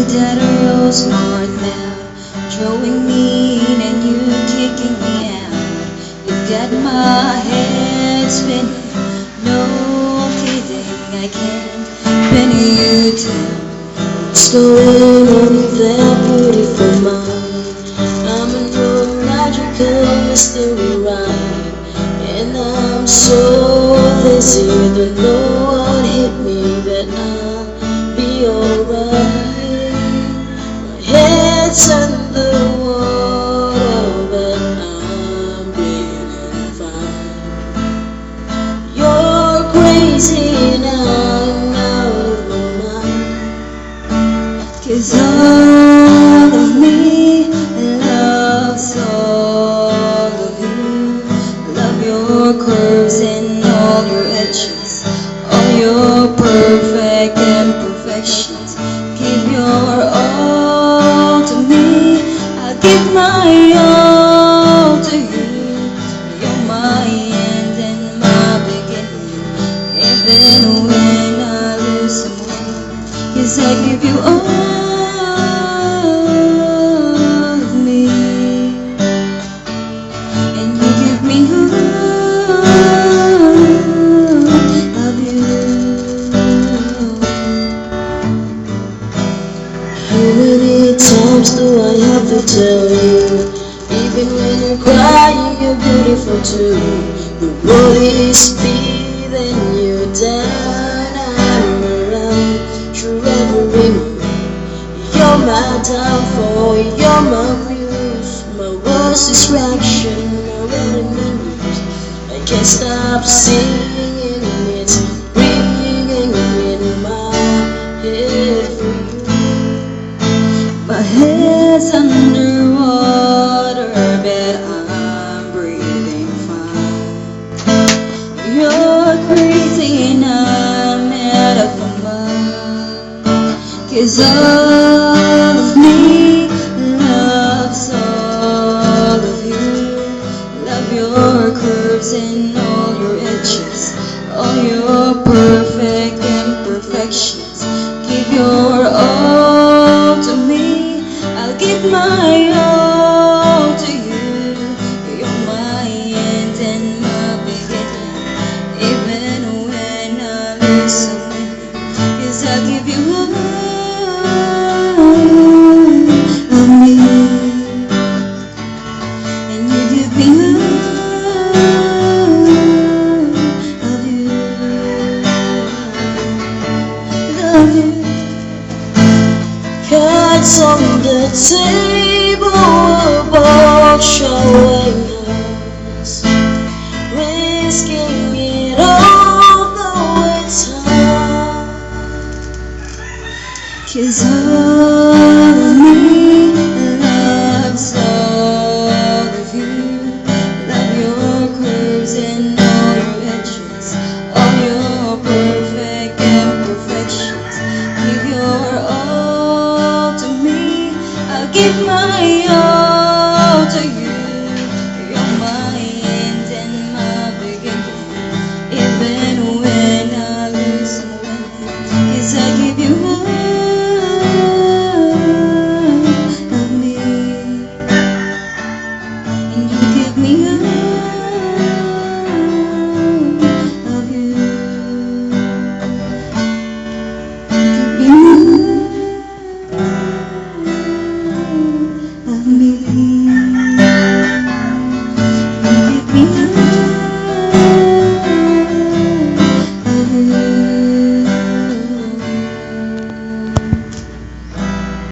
that real smart mouth, throwing me in and you kicking me out. You've got my head spinning, no kidding, I can't pin you down. What's going on with that beautiful mind? I'm in your magical mystery ride, and I'm so dizzy that no one hit me that I'll be alright. My head's underwater, but I'm breathing fine. You're crazy and I'm out of my mind, 'cause all of me loves all of you. Love your curves and all your edges, all your perfect imperfections. Give your all to me, I'll give my all to you. You're my end and my beginning, even when I lose someone, 'cause I give you all of me, and you give me all of you. How many times do I have to tell you, even when you're crying, you're beautiful too. The world is beating you down and around through every moment. You're my downfall, you're my muse, my worst distraction, my running memories. I can't stop singing, it's ringing in my head for you. My head's underwater, but I'm breathing fine. You're crazy and I'm out of my mind, 'cause all of me loves all of you. Love your curves and all your edges, all your perfect imperfections. Give your all to me, I'll give my all to you. You're my end and my beginning, even when I lose someone, 'cause I'll give you all of me, and you give me all of you. Love you. Cards on the table were both showing us, risking it all though it's hard. 'Cause all of me loves all of you. Love your curves and all your edges, all your perfect imperfections. Give your all to me, I'll give my all to you. You're my end and my beginning, even when I lose someone, 'cause I give you all of me, and you give me all.